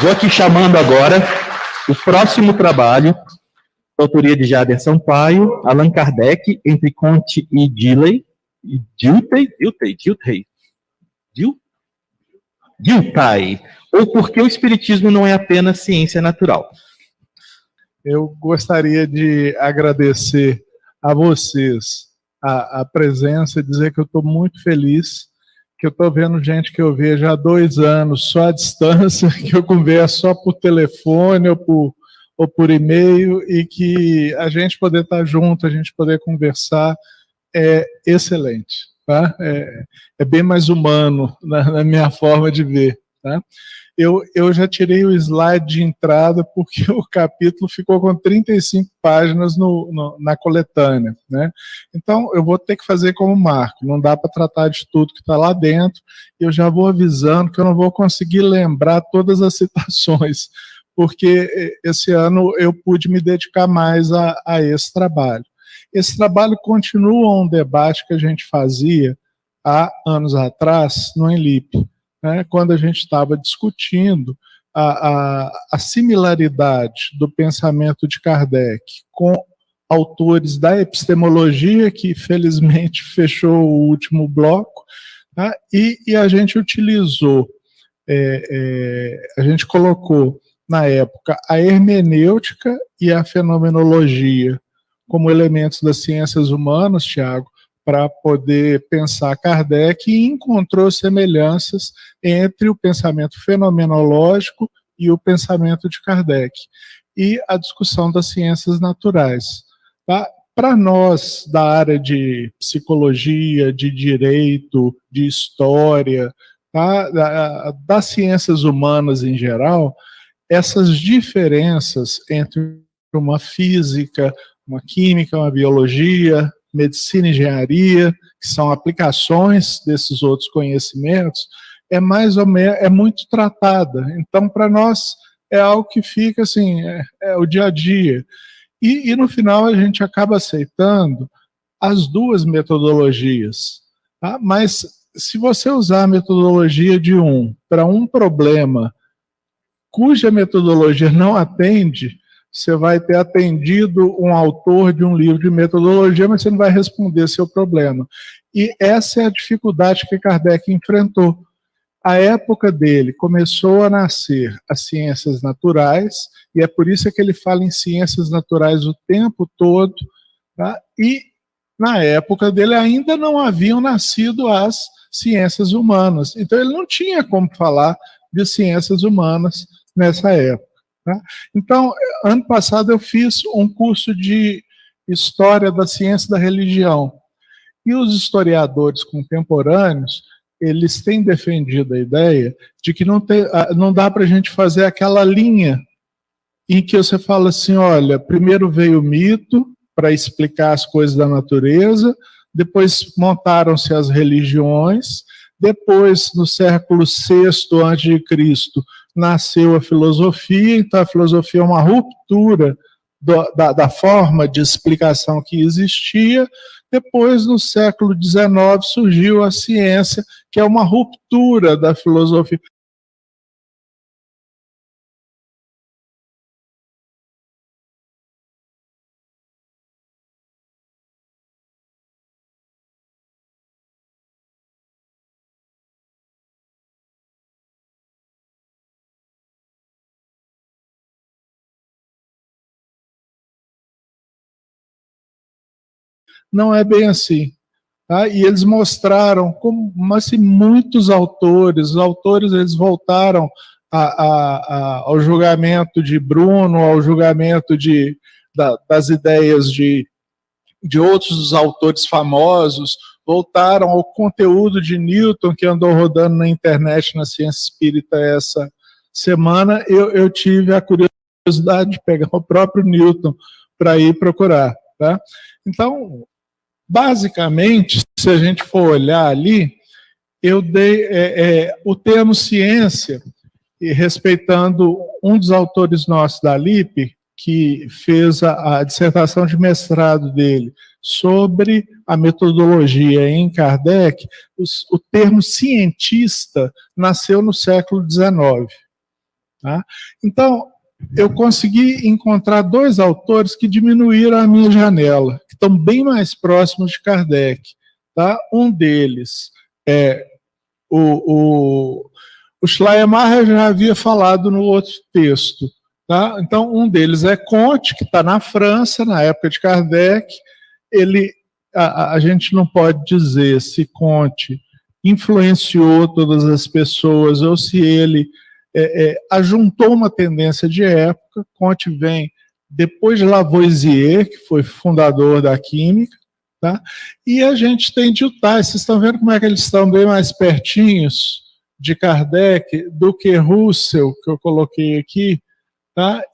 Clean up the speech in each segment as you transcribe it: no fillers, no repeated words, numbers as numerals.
Vou aqui chamando agora o próximo trabalho, autoria de Jader Sampaio, Allan Kardec, entre Comte e Dilthey, ou Por que o Espiritismo não é apenas ciência natural. Eu gostaria de agradecer a vocês a presença e dizer que eu estou muito feliz, que eu estou vendo gente que eu vejo há 2 anos só à distância, que eu converso só por telefone ou por e-mail, e que a gente poder estar junto, a gente poder conversar, é excelente. Tá? É bem mais humano na minha forma de ver. Tá? Eu já tirei o slide de entrada porque o capítulo ficou com 35 páginas na coletânea, né? Então, eu vou ter que fazer como Marco, não dá para tratar de tudo que está lá dentro, e eu já vou avisando que eu não vou conseguir lembrar todas as citações, porque esse ano eu pude me dedicar mais a esse trabalho. Esse trabalho continua um debate que a gente fazia há anos atrás no ENLIP, né, quando a gente estava discutindo a similaridade do pensamento de Kardec com autores da epistemologia, que felizmente fechou o último bloco, tá? E a gente utilizou, a gente colocou na época a hermenêutica e a fenomenologia como elementos das ciências humanas, Tiago, para poder pensar Kardec, e encontrou semelhanças entre o pensamento fenomenológico e o pensamento de Kardec, e a discussão das ciências naturais. Tá? Para nós, da área de psicologia, de direito, de história, tá? Das ciências humanas em geral, essas diferenças entre uma física, uma química, uma biologia, medicina e engenharia, que são aplicações desses outros conhecimentos, mais ou menos, muito tratada. Então, para nós, é algo que fica assim, é o dia a dia. E no final a gente acaba aceitando as duas metodologias. Tá? Mas se você usar a metodologia de para um problema cuja metodologia não atende, você vai ter atendido um autor de um livro de metodologia, mas você não vai responder seu problema. E essa é a dificuldade que Kardec enfrentou. A época dele começou a nascer as ciências naturais, e é por isso que ele fala em ciências naturais o tempo todo, tá? E na época dele ainda não haviam nascido as ciências humanas. Então ele não tinha como falar de ciências humanas nessa época. Tá? Então, ano passado eu fiz um curso de História da Ciência da Religião, e os historiadores contemporâneos, eles têm defendido a ideia de que não dá para a gente fazer aquela linha em que você fala assim, olha, primeiro veio o mito para explicar as coisas da natureza, depois montaram-se as religiões, depois, no século VI a.C., nasceu a filosofia, então a filosofia é uma ruptura da forma de explicação que existia. Depois, no século XIX, surgiu a ciência, que é uma ruptura da filosofia. Não é bem assim. Tá? E eles mostraram como assim, muitos autores, os autores eles voltaram ao julgamento de Bruno, ao julgamento das ideias de outros autores famosos, voltaram ao conteúdo de Newton, que andou rodando na internet, na ciência espírita essa semana. Eu tive a curiosidade de pegar o próprio Newton para ir procurar. Tá? Então, basicamente, se a gente for olhar ali, eu dei o termo ciência, e respeitando um dos autores nossos da LIP, que fez a dissertação de mestrado dele sobre a metodologia em Kardec, o termo cientista nasceu no século XIX. Tá? Então, eu consegui encontrar dois autores que diminuíram a minha janela, que estão bem mais próximos de Kardec. Tá? Um deles é o Schleiermacher, eu já havia falado no outro texto. Tá? Então, um deles é Comte, que está na França, na época de Kardec. A gente não pode dizer se Comte influenciou todas as pessoas ou se ele ajuntou uma tendência de época. Comte vem depois de Lavoisier, que foi fundador da química, tá? E a gente tem Dilthey. Vocês estão vendo como é que eles estão bem mais pertinhos de Kardec do que Russell, que eu coloquei aqui, tá?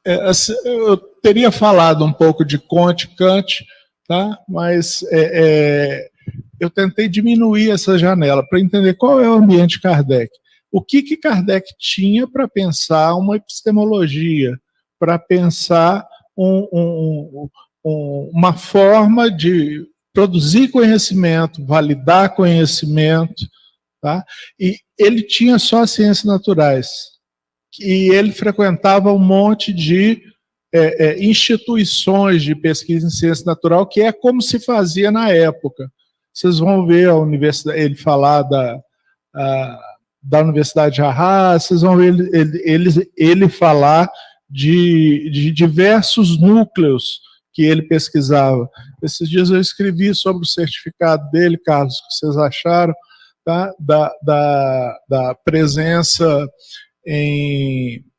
Eu teria falado um pouco de Comte, Kant, tá? Mas eu tentei diminuir essa janela para entender qual é o ambiente de Kardec. O que Kardec tinha para pensar uma epistemologia, para pensar uma forma de produzir conhecimento, validar conhecimento, tá? E ele tinha só as ciências naturais. E ele frequentava um monte de instituições de pesquisa em ciência natural, que é como se fazia na época. Vocês vão ver a universidade, ele falar da Universidade de Arras, vocês vão ver ele falar de diversos núcleos que ele pesquisava. Esses dias eu escrevi sobre o certificado dele, Carlos, o que vocês acharam, tá? da presença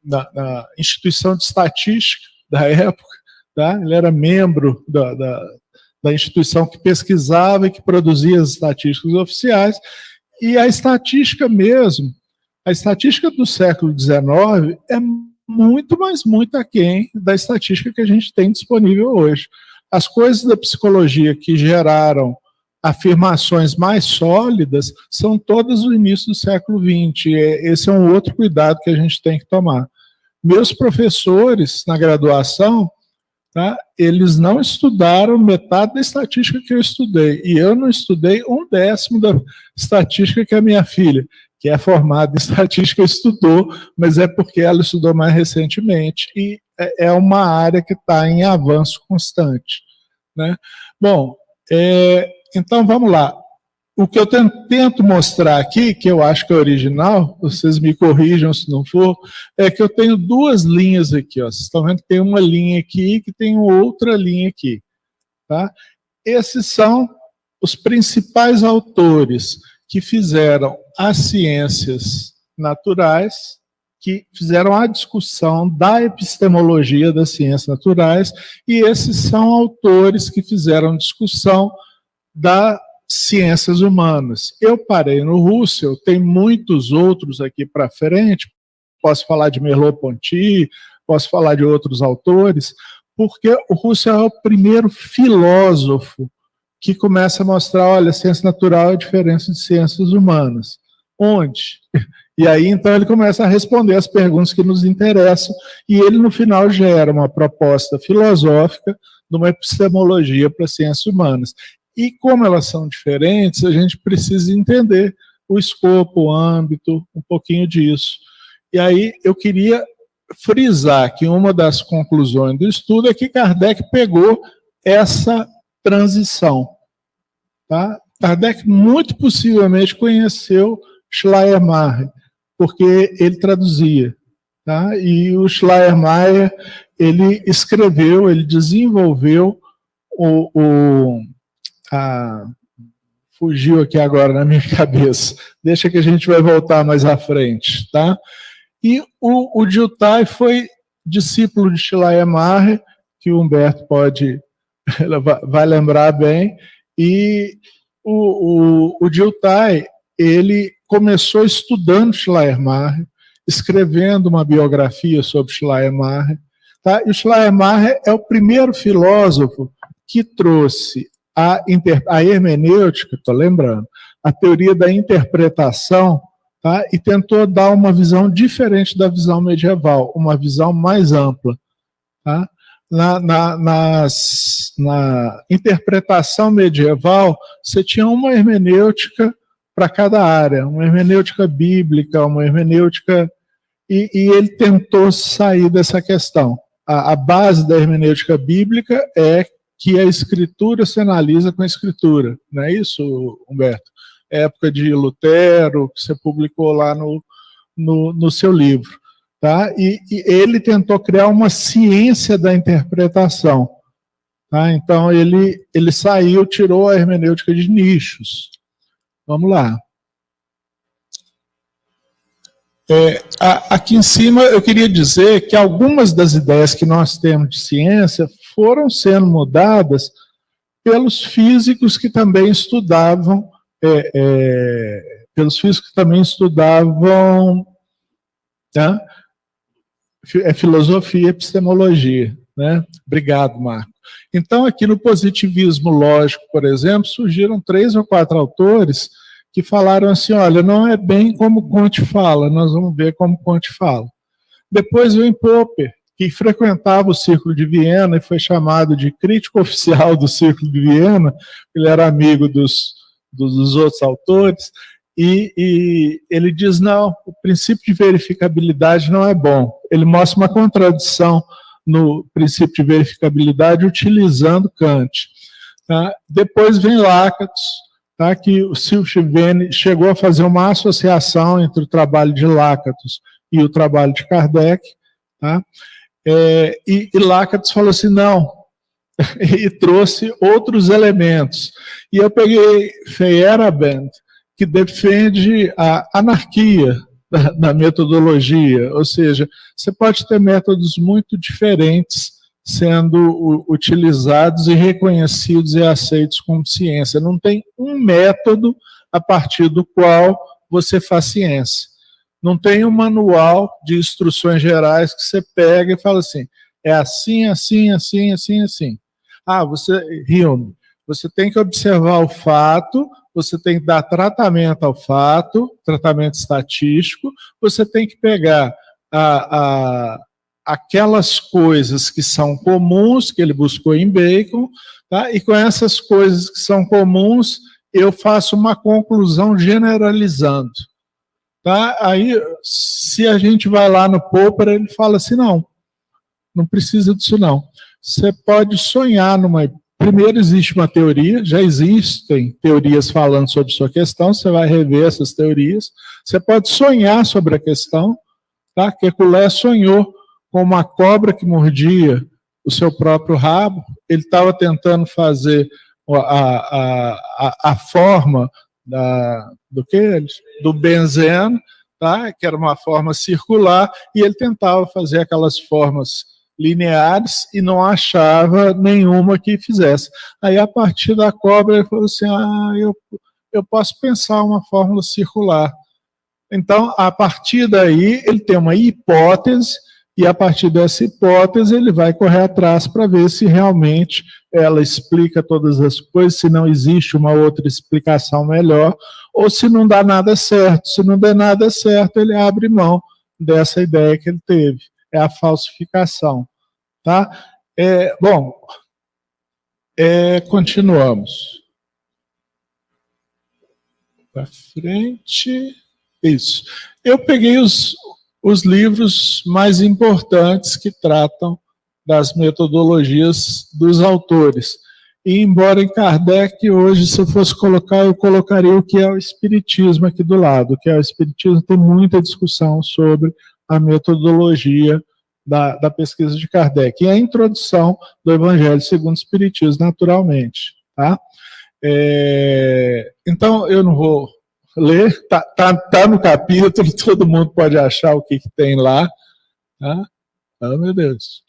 na instituição de estatística da época, tá? Ele era membro da instituição que pesquisava e que produzia as estatísticas oficiais, e a estatística mesmo, a estatística do século XIX é muito, mas muito aquém da estatística que a gente tem disponível hoje. As coisas da psicologia que geraram afirmações mais sólidas são todas do início do século XX. Esse é um outro cuidado que a gente tem que tomar. Meus professores na graduação, tá, eles não estudaram metade da estatística que eu estudei, e eu não estudei 1/10 da estatística que a minha filha, que é formada em estatística, estudou, mas é porque ela estudou mais recentemente, e é uma área que está em avanço constante, né? Bom, então vamos lá. O que eu tento mostrar aqui, que eu acho que é original, vocês me corrijam se não for, é que eu tenho duas linhas aqui. Ó. Vocês estão vendo que tem uma linha aqui que tem outra linha aqui. Tá? Esses são os principais autores que fizeram as ciências naturais, que fizeram a discussão da epistemologia das ciências naturais, e esses são autores que fizeram discussão das ciências humanas. Eu parei no Russell, tem muitos outros aqui para frente, posso falar de Merleau-Ponty, posso falar de outros autores, porque o Russell é o primeiro filósofo que começa a mostrar, olha, ciência natural é a diferença de ciências humanas. Onde? E aí, então, ele começa a responder as perguntas que nos interessam, e ele, no final, gera uma proposta filosófica de uma epistemologia para as ciências humanas. E como elas são diferentes, a gente precisa entender o escopo, o âmbito, um pouquinho disso. E aí eu queria frisar que uma das conclusões do estudo é que Kardec pegou essa transição. Tá? Kardec muito possivelmente conheceu Schleiermacher, porque ele traduzia. Tá? E o Schleiermacher, ele escreveu, ele desenvolveu fugiu aqui agora na minha cabeça. Deixa que a gente vai voltar mais à frente, tá? E o Dilthey foi discípulo de Schleiermacher, que o Humberto vai lembrar bem, e o Dilthey, ele começou estudando Schleiermacher, escrevendo uma biografia sobre Schleiermacher, tá? E o Schleiermacher é o primeiro filósofo que trouxe a hermenêutica, estou lembrando, a teoria da interpretação, tá? E tentou dar uma visão diferente da visão medieval, uma visão mais ampla. Tá? Na interpretação medieval, você tinha uma hermenêutica para cada área, uma hermenêutica bíblica, uma hermenêutica, e ele tentou sair dessa questão. A base da hermenêutica bíblica é que a escritura se analisa com a escritura, não é isso, Humberto? Época de Lutero, que você publicou lá no seu livro. Tá? E ele tentou criar uma ciência da interpretação. Tá? Então, ele saiu, tirou a hermenêutica de nichos. Vamos lá. Aqui em cima, eu queria dizer que algumas das ideias que nós temos de ciência foram sendo mudadas pelos físicos que também estudavam tá? Filosofia e epistemologia, né? Obrigado, Marco. Então, aqui no positivismo lógico, por exemplo, surgiram 3 ou 4 autores que falaram assim, olha, não é bem como Comte fala, nós vamos ver como Comte fala. Depois veio Popper, que frequentava o Círculo de Viena e foi chamado de crítico oficial do Círculo de Viena, ele era amigo dos outros autores, e ele diz, não, o princípio de verificabilidade não é bom. Ele mostra uma contradição no princípio de verificabilidade utilizando Kant. Tá? Depois vem Lakatos, tá? Que o Silvene chegou a fazer uma associação entre o trabalho de Lakatos e o trabalho de Kardec, tá? E Lakatos falou assim, não, e trouxe outros elementos. E eu peguei Feyerabend, que defende a anarquia da metodologia, ou seja, você pode ter métodos muito diferentes sendo utilizados e reconhecidos e aceitos como ciência. Não tem um método a partir do qual você faz ciência. Não tem um manual de instruções gerais que você pega e fala assim, é assim, assim, assim, assim, assim. Hume, você tem que observar o fato, você tem que dar tratamento ao fato, tratamento estatístico, você tem que pegar aquelas coisas que são comuns, que ele buscou em Bacon, tá? E com essas coisas que são comuns, eu faço uma conclusão generalizando. Tá? Aí, se a gente vai lá no Popper, ele fala assim, não precisa disso não. Você pode sonhar Primeiro existe uma teoria, já existem teorias falando sobre sua questão, você vai rever essas teorias, você pode sonhar sobre a questão, tá? Kekulé sonhou com uma cobra que mordia o seu próprio rabo, ele estava tentando fazer a forma do benzeno, tá? Que era uma forma circular, e ele tentava fazer aquelas formas lineares e não achava nenhuma que fizesse. Aí, a partir da cobra, ele falou assim, eu posso pensar uma fórmula circular. Então, a partir daí, ele tem uma hipótese, e a partir dessa hipótese, ele vai correr atrás para ver se realmente ela explica todas as coisas, se não existe uma outra explicação melhor, ou se não dá nada certo. Se não der nada certo, ele abre mão dessa ideia que ele teve. É a falsificação. Tá? Continuamos. Para frente. Isso. Eu peguei os livros mais importantes que tratam das metodologias dos autores. E, embora em Kardec, hoje, se eu fosse colocar, eu colocaria o que é o Espiritismo aqui do lado. O que é o Espiritismo tem muita discussão sobre a metodologia da pesquisa de Kardec. E a introdução do Evangelho segundo o Espiritismo, naturalmente. Tá? Então, eu não vou ler, tá no capítulo, todo mundo pode achar o que tem lá. Tá? Oh, meu Deus.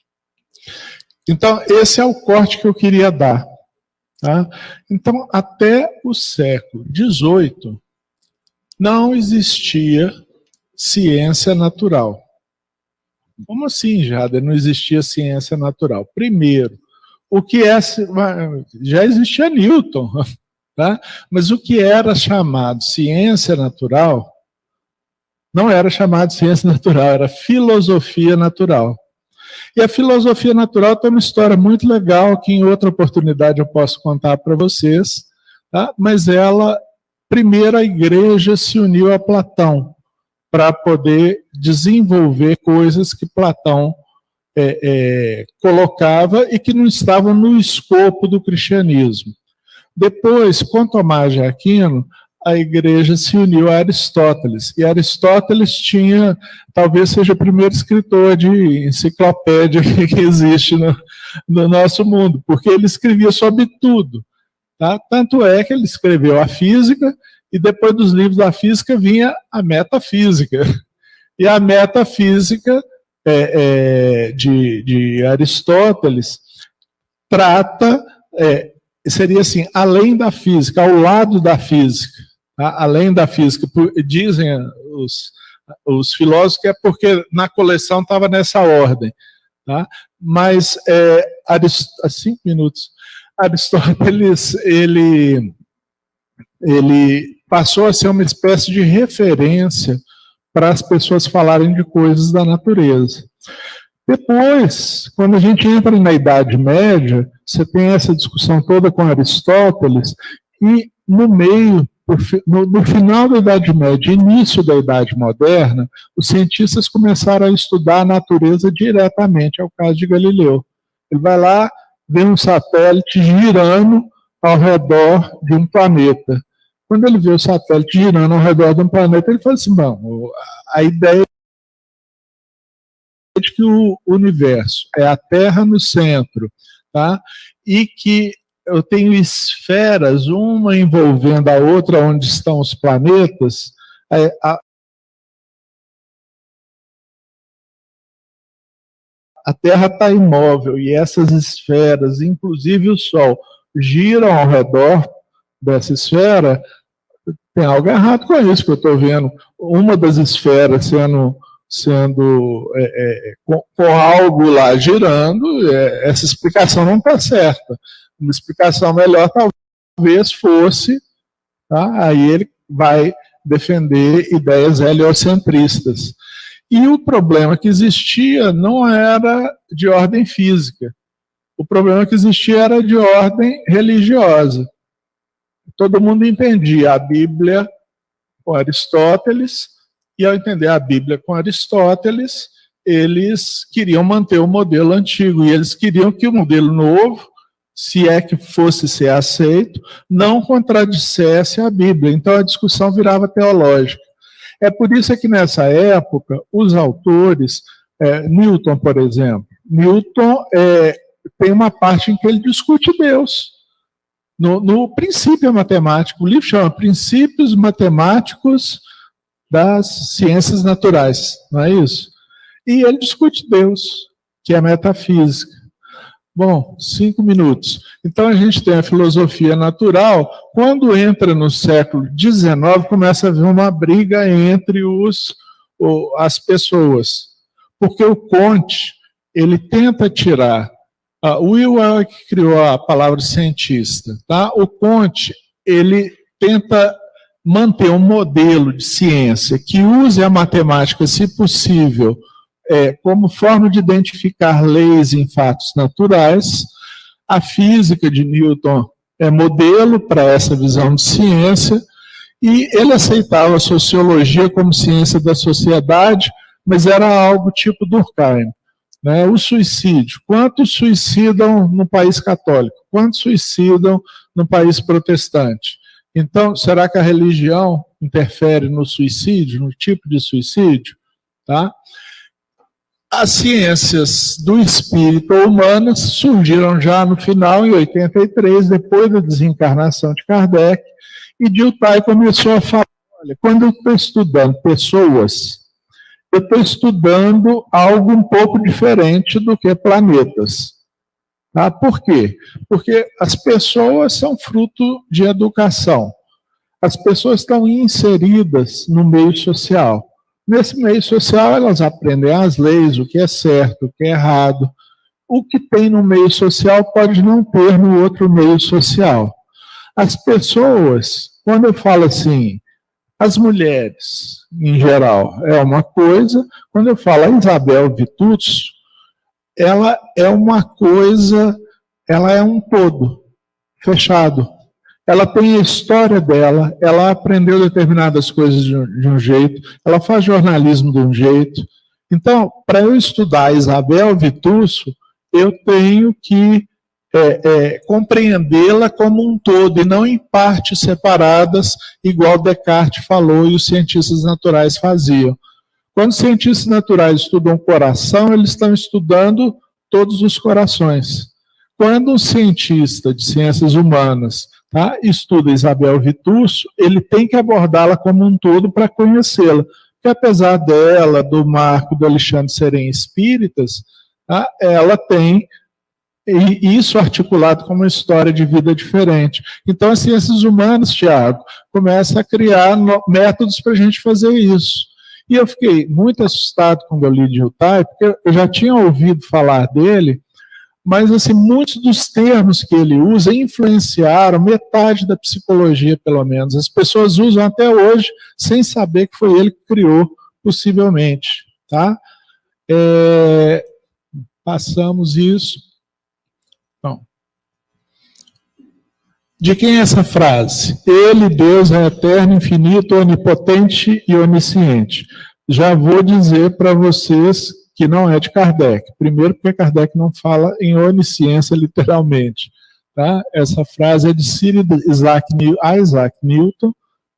Então, esse é o corte que eu queria dar. Tá? Então, até o século XVIII, não existia ciência natural. Como assim, Jada? Não existia ciência natural? Primeiro, o que já existia Newton, tá? Mas o que era chamado ciência natural não era chamado ciência natural, era filosofia natural. E a filosofia natural tem uma história muito legal que em outra oportunidade eu posso contar para vocês, tá? Mas ela primeiro a igreja se uniu a Platão para poder desenvolver coisas que Platão colocava e que não estavam no escopo do cristianismo. Depois, com Tomás de Aquino, a igreja se uniu a Aristóteles. E Aristóteles tinha, talvez seja o primeiro escritor de enciclopédia que existe no nosso mundo, porque ele escrevia sobre tudo. Tá? Tanto é que ele escreveu a física, e depois dos livros da física vinha a metafísica. E a metafísica de Aristóteles trata, seria assim, além da física, ao lado da física. Tá? Além da física, dizem os filósofos que é porque na coleção estava nessa ordem. Tá? Mas, 5 minutos, Aristóteles, ele passou a ser uma espécie de referência para as pessoas falarem de coisas da natureza. Depois, quando a gente entra na Idade Média, você tem essa discussão toda com Aristóteles, e no meio, no final da Idade Média, início da Idade Moderna, os cientistas começaram a estudar a natureza diretamente, é o caso de Galileu. Ele vai lá, vê um satélite girando ao redor de um planeta. Quando ele vê o satélite girando ao redor de um planeta, ele fala assim, bom, a ideia de que o universo é a Terra no centro, tá? E que eu tenho esferas, uma envolvendo a outra, onde estão os planetas, a Terra está imóvel, e essas esferas, inclusive o Sol, giram ao redor dessa esfera. Tem algo errado com isso, que eu estou vendo uma das esferas com algo lá girando, essa explicação não está certa. Uma explicação melhor talvez fosse, tá? Aí ele vai defender ideias heliocentristas. E o problema que existia não era de ordem física, o problema que existia era de ordem religiosa. Todo mundo entendia a Bíblia com Aristóteles, e ao entender a Bíblia com Aristóteles, eles queriam manter o modelo antigo, e eles queriam que o modelo novo, se é que fosse ser aceito, não contradissesse a Bíblia. Então a discussão virava teológica. É por isso que nessa época, os autores, Newton, por exemplo, Newton tem uma parte em que ele discute Deus. No princípio matemático, o livro chama Princípios Matemáticos das Ciências Naturais, não é isso? E ele discute Deus, que é a metafísica. Bom, 5 minutos. Então a gente tem a filosofia natural. Quando entra no século XIX, começa a haver uma briga entre as pessoas. Porque o Comte, ele tenta tirar... o Will é que criou a palavra cientista. Tá? O Comte, ele tenta manter um modelo de ciência que use a matemática, se possível, como forma de identificar leis em fatos naturais. A física de Newton é modelo para essa visão de ciência, e ele aceitava a sociologia como ciência da sociedade, mas era algo tipo Durkheim. Né? O suicídio. Quantos suicidam no país católico? Quantos suicidam no país protestante? Então, será que a religião interfere no suicídio, no tipo de suicídio? Tá? As ciências do espírito humanas surgiram já no final, em 83, depois da desencarnação de Kardec, e Dilthey começou a falar, olha, quando eu estou estudando pessoas, eu estou estudando algo um pouco diferente do que planetas. Tá? Por quê? Porque as pessoas são fruto de educação. As pessoas estão inseridas no meio social. Nesse meio social, elas aprendem as leis, o que é certo, o que é errado. O que tem no meio social pode não ter no outro meio social. As pessoas, quando eu falo assim, as mulheres, em geral, é uma coisa. Quando eu falo a Isabel Vitucci, ela é uma coisa, ela é um todo, fechado. ela tem a história dela, ela aprendeu determinadas coisas de um jeito, ela faz jornalismo de um jeito. Então, para eu estudar Isabel Vitusso, eu tenho que compreendê-la como um todo, e não em partes separadas, igual Descartes falou e os cientistas naturais faziam. Quando os cientistas naturais estudam o coração, eles estão estudando todos os corações. Quando um cientista de ciências humanas estuda Isabel Vitusso, ele tem que abordá-la como um todo para conhecê-la. Porque apesar dela, do Marco, do Alexandre serem espíritas, ela tem isso articulado como uma história de vida diferente. Então, as ciências humanas, Tiago, começam a criar métodos para a gente fazer isso. E eu fiquei muito assustado quando eu li de Hutai, porque eu já tinha ouvido falar dele, mas assim, muitos dos termos que ele usa influenciaram metade da psicologia, pelo menos. As pessoas usam até hoje sem saber que foi ele que criou, possivelmente. Tá? Passamos isso. Bom. De quem é essa frase? Ele, Deus, é eterno, infinito, onipotente e onisciente. Já vou dizer para vocês que não é de Kardec. Primeiro, porque Kardec não fala em onisciência literalmente. Tá? Essa frase é de Sir Isaac Newton,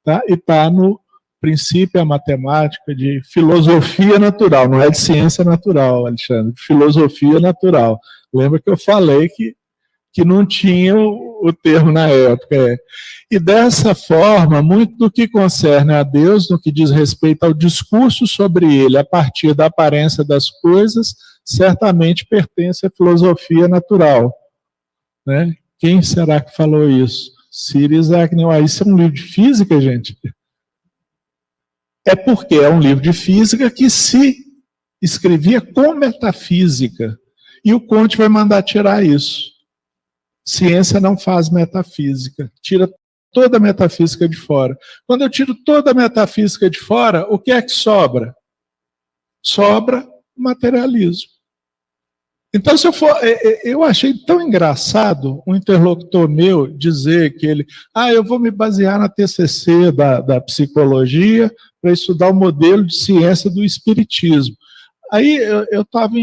tá? E está no Princípio a Matemática de Filosofia Natural, não é de ciência natural, Alexandre, de filosofia natural. Lembra que eu falei que não tinha o termo na época. E dessa forma, muito do que concerne a Deus, no que diz respeito ao discurso sobre ele, a partir da aparência das coisas, certamente pertence à filosofia natural. Né? Quem será que falou isso? Sir Isaac Newton. Isso é um livro de física, gente? É porque é um livro de física que se escrevia com metafísica. E o Comte vai mandar tirar isso. Ciência não faz metafísica, tira toda a metafísica de fora. Quando eu tiro toda a metafísica de fora, o que é que sobra? Sobra materialismo. Então, se eu for, eu achei tão engraçado um interlocutor meu dizer que ele, eu vou me basear na TCC da psicologia para estudar o modelo de ciência do espiritismo. Aí eu estava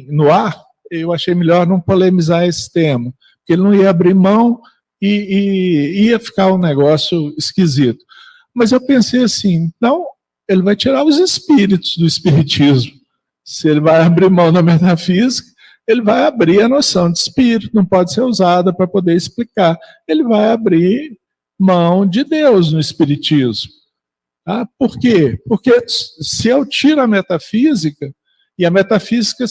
no ar, eu achei melhor não polemizar esse tema, porque ele não ia abrir mão e ia ficar um negócio esquisito. Mas eu pensei assim, então ele vai tirar os espíritos do espiritismo. Se ele vai abrir mão da metafísica, ele vai abrir a noção de espírito, não pode ser usada para poder explicar. Ele vai abrir mão de Deus no espiritismo. Tá? Por quê? Porque se eu tiro a metafísica, e a metafísica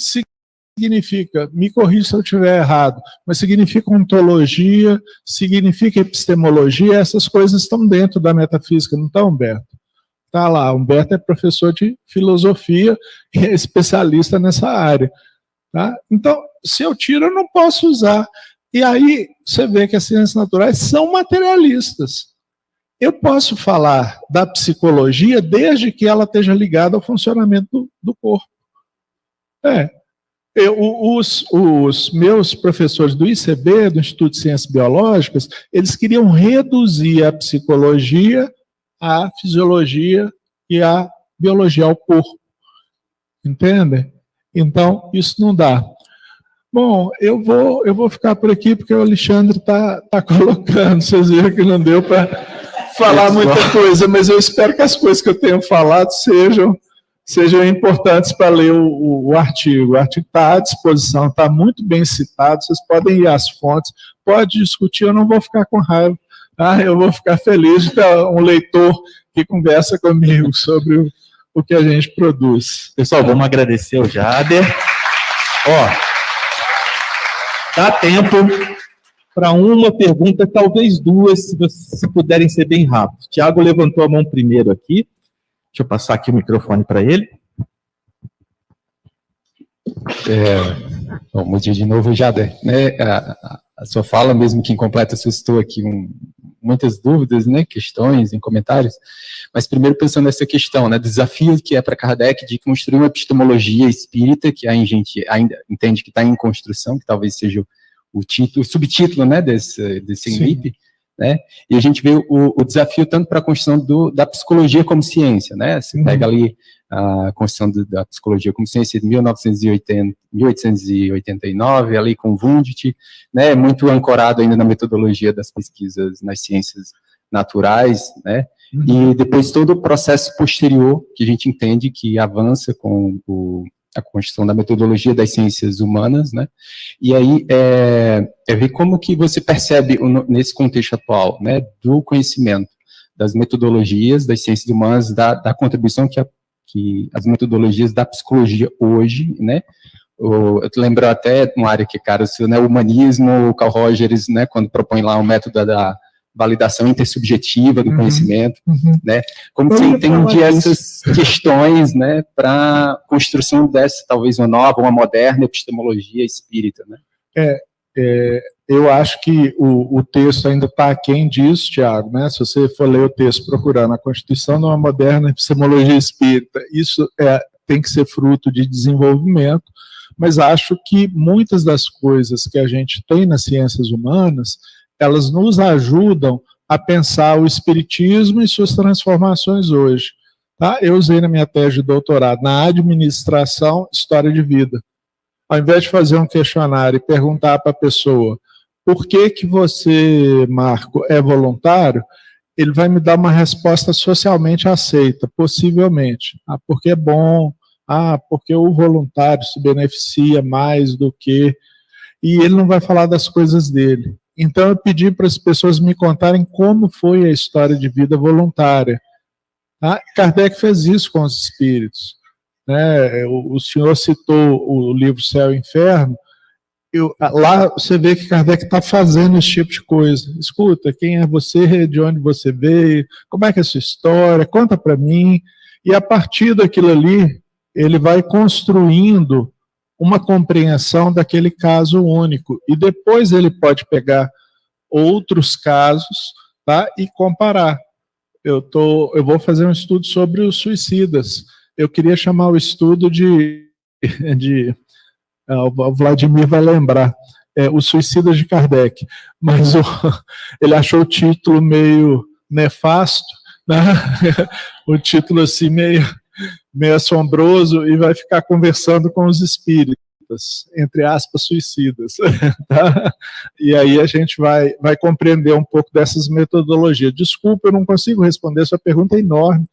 significa, me corrija se eu estiver errado, mas significa ontologia, significa epistemologia, essas coisas estão dentro da metafísica, não está, Humberto? Está lá, Humberto é professor de filosofia e é especialista nessa área. Tá? Então, se eu tiro, eu não posso usar. E aí, você vê que as ciências naturais são materialistas. Eu posso falar da psicologia desde que ela esteja ligada ao funcionamento do corpo. Os meus professores do ICB, do Instituto de Ciências Biológicas, eles queriam reduzir a psicologia à fisiologia e à biologia, ao corpo. Entendem? Então, isso não dá. Bom, eu vou ficar por aqui, porque o Alexandre está colocando, vocês viram que não deu para falar muita coisa, mas eu espero que as coisas que eu tenho falado sejam importantes para ler o artigo. O artigo está à disposição, está muito bem citado, vocês podem ir às fontes, pode discutir, eu não vou ficar com raiva, tá? Eu vou ficar feliz de ter um leitor que conversa comigo sobre o que a gente produz. Pessoal, vamos agradecer ao Jader. Dá tempo para uma pergunta, talvez duas, se puderem ser bem rápidos. Tiago levantou a mão primeiro aqui. Deixa eu passar aqui o microfone para ele. Bom dia de novo, Jader. A sua fala, mesmo que incompleta, suscitou aqui muitas dúvidas, né, questões em comentários. Mas primeiro pensando nessa questão, né, desafio que é para Kardec de construir uma epistemologia espírita, que a gente ainda entende que está em construção, que talvez seja o subtítulo, né, desse MIP, né? E a gente vê o desafio tanto para a construção da psicologia como ciência, né? Você pega ali a construção da psicologia como ciência de 1889, ali com Wundt, né? Muito ancorado ainda na metodologia das pesquisas nas ciências naturais, né? E depois todo o processo posterior que a gente entende que avança com a construção da metodologia das ciências humanas, né? E aí é ver como que você percebe nesse contexto atual, né, do conhecimento, das metodologias das ciências humanas, da contribuição que as metodologias da psicologia hoje, né? Eu te lembro até uma área que é cara, né, o humanismo, o Carl Rogers, né, quando propõe lá o método da validação intersubjetiva do conhecimento, né? Como você entende essas questões, né, para a construção dessa, talvez uma nova, uma moderna epistemologia espírita, né? Eu acho que o texto ainda está aquém disso, Tiago, né? Se você for ler o texto procurando a constituição de uma moderna epistemologia espírita, isso tem que ser fruto de desenvolvimento, mas acho que muitas das coisas que a gente tem nas ciências humanas, elas nos ajudam a pensar o espiritismo e suas transformações hoje. Tá? Eu usei na minha tese de doutorado, na administração, história de vida. Ao invés de fazer um questionário e perguntar para a pessoa por que você, Marco, é voluntário, ele vai me dar uma resposta socialmente aceita, possivelmente. Porque é bom, porque o voluntário se beneficia mais do que... E ele não vai falar das coisas dele. Então eu pedi para as pessoas me contarem como foi a história de vida voluntária. Tá? Kardec fez isso com os espíritos. Né? O senhor citou o livro Céu e Inferno. Lá você vê que Kardec está fazendo esse tipo de coisa. Escuta, quem é você, de onde você veio, como é que é a sua história, conta para mim. E a partir daquilo ali, ele vai construindo uma compreensão daquele caso único. E depois ele pode pegar outros casos, tá, e comparar. Eu vou fazer um estudo sobre os suicidas. Eu queria chamar o estudo o Vladimir vai lembrar, Os Suicidas de Kardec. Mas ele achou o título meio nefasto, né? O título assim meio assombroso, e vai ficar conversando com os espíritas, entre aspas, suicidas. Tá? E aí a gente vai compreender um pouco dessas metodologias. Desculpa, eu não consigo responder, sua pergunta é enorme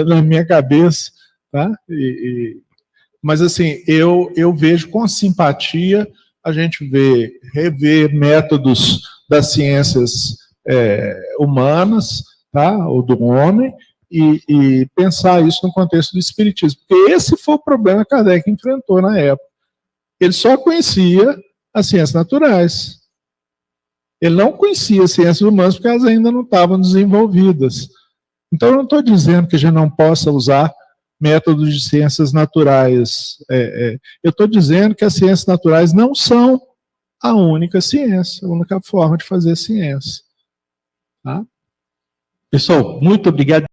na minha cabeça. Tá? Mas assim, eu vejo com simpatia a gente rever métodos das ciências humanas, tá? Ou do homem, e pensar isso no contexto do espiritismo. Porque esse foi o problema que Kardec enfrentou na época. Ele só conhecia as ciências naturais. Ele não conhecia as ciências humanas porque elas ainda não estavam desenvolvidas. Então, eu não estou dizendo que a gente não possa usar métodos de ciências naturais. Eu estou dizendo que as ciências naturais não são a única ciência, a única forma de fazer ciência. Tá? Pessoal, muito obrigado.